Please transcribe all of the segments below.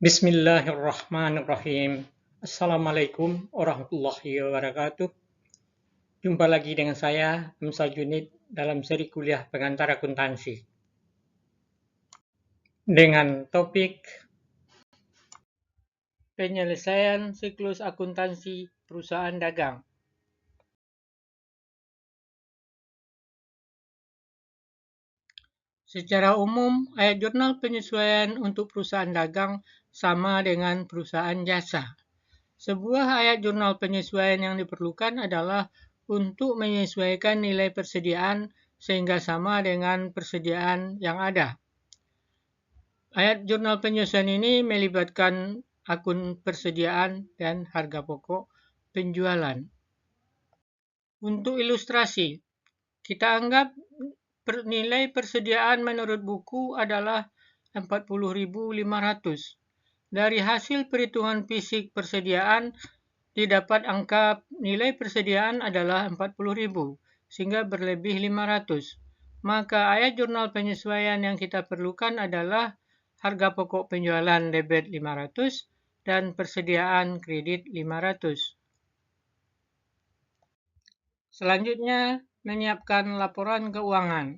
Bismillahirrahmanirrahim. Assalamualaikum warahmatullahi wabarakatuh. Jumpa lagi dengan saya, Amsal Junid, dalam seri kuliah pengantar akuntansi. Dengan topik penyelesaian siklus akuntansi perusahaan dagang. Secara umum, ayat jurnal penyesuaian untuk perusahaan dagang sama dengan perusahaan jasa. Sebuah ayat jurnal penyesuaian yang diperlukan adalah untuk menyesuaikan nilai persediaan sehingga sama dengan persediaan yang ada. Ayat jurnal penyesuaian ini melibatkan akun persediaan dan harga pokok penjualan. Untuk ilustrasi, kita anggap nilai persediaan menurut buku adalah 40.500. Dari hasil perhitungan fisik persediaan, didapat angka nilai persediaan adalah 40.000, sehingga berlebih 500. Maka ayat jurnal penyesuaian yang kita perlukan adalah harga pokok penjualan debit 500 dan persediaan kredit 500. Selanjutnya, menyiapkan laporan keuangan.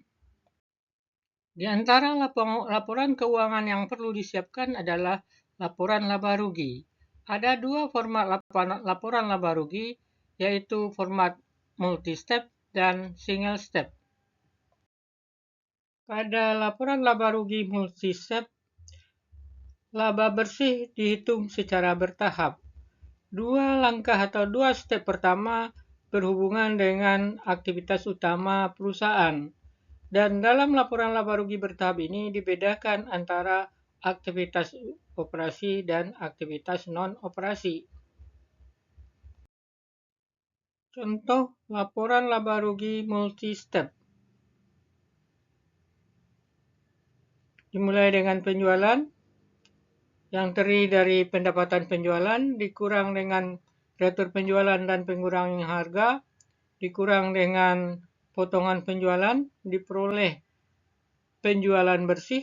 Di antara laporan keuangan yang perlu disiapkan adalah laporan laba rugi. Ada dua format laporan laba rugi, yaitu format multi-step dan single step. Pada laporan laba rugi multi-step, laba bersih dihitung secara bertahap. Dua langkah atau dua step pertama berhubungan dengan aktivitas utama perusahaan. Dan dalam laporan laba rugi bertahap ini dibedakan antara aktivitas operasi dan aktivitas non-operasi. Contoh laporan laba rugi multi-step. Dimulai dengan penjualan yang terdiri dari pendapatan penjualan dikurang dengan retur penjualan dan pengurangan harga, dikurang dengan potongan penjualan, diperoleh penjualan bersih,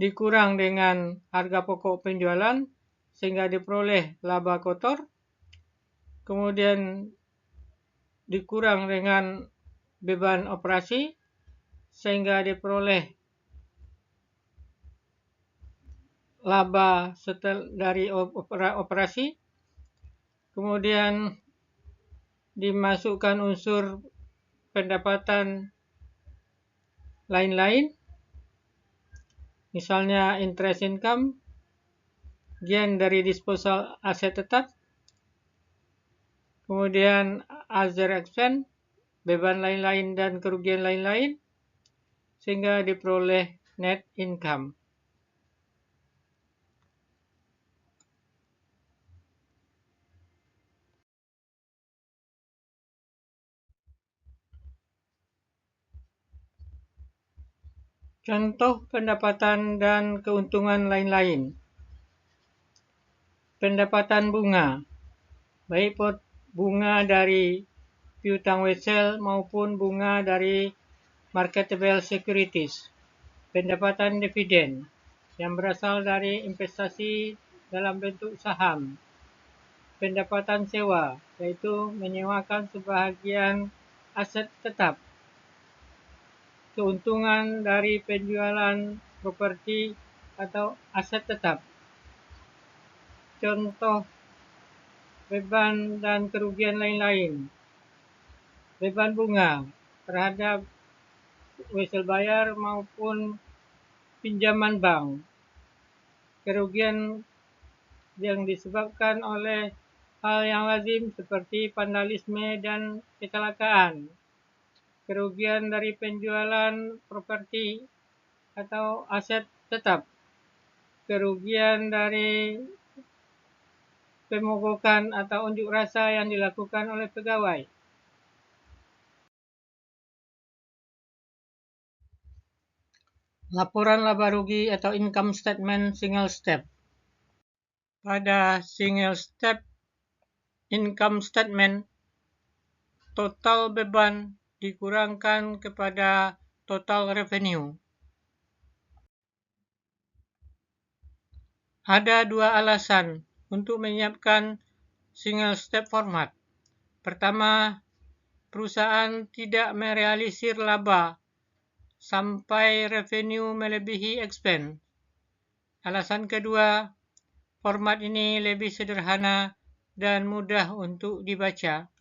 dikurang dengan harga pokok penjualan sehingga diperoleh laba kotor, kemudian dikurang dengan beban operasi sehingga diperoleh laba dari operasi, kemudian dimasukkan unsur pendapatan lain-lain, misalnya interest income, gain dari disposal aset tetap, kemudian other expense, beban lain-lain dan kerugian lain-lain, sehingga diperoleh net income. Contoh pendapatan dan keuntungan lain-lain. Pendapatan bunga, baik bunga dari piutang wesel maupun bunga dari marketable securities. Pendapatan dividen yang berasal dari investasi dalam bentuk saham. Pendapatan sewa, yaitu menyewakan sebahagian aset tetap. Keuntungan dari penjualan properti atau aset tetap. Contoh beban dan kerugian lain-lain. Beban bunga terhadap wesel bayar maupun pinjaman bank. Kerugian yang disebabkan oleh hal yang lazim seperti vandalisme dan kecelakaan. Kerugian dari penjualan properti atau aset tetap. Kerugian dari pemogokan atau unjuk rasa yang dilakukan oleh pegawai. Laporan laba rugi atau income statement single step. Pada single step income statement, total beban dikurangkan kepada total revenue. Ada dua alasan untuk menyiapkan single step format. Pertama, perusahaan tidak merealisir laba sampai revenue melebihi expense. Alasan kedua, format ini lebih sederhana dan mudah untuk dibaca.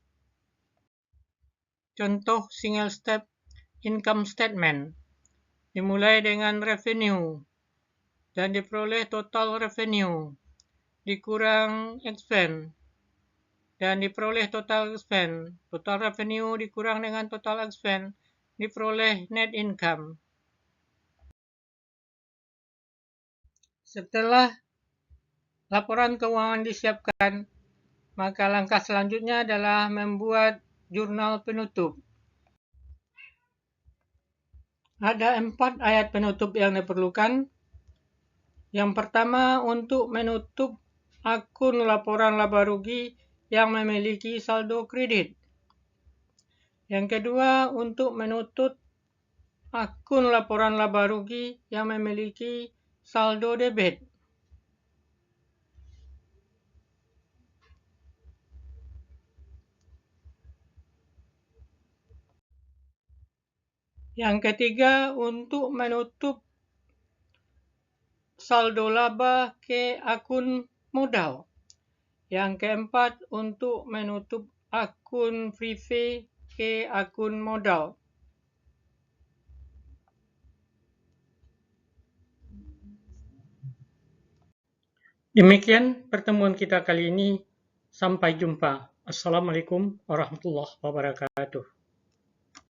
Contoh single step income statement dimulai dengan revenue dan diperoleh total revenue dikurang expense dan diperoleh total expense. Total revenue dikurang dengan total expense diperoleh net income. Setelah laporan keuangan disiapkan, maka langkah selanjutnya adalah membuat jurnal penutup. Ada 4 ayat penutup yang diperlukan. Yang pertama, untuk menutup akun laporan laba rugi yang memiliki saldo kredit. Yang kedua, untuk menutup akun laporan laba rugi yang memiliki saldo debit. Yang ketiga, untuk menutup saldo laba ke akun modal. Yang keempat, untuk menutup akun private ke akun modal. Demikian pertemuan kita kali ini. Sampai jumpa. Assalamualaikum warahmatullahi wabarakatuh.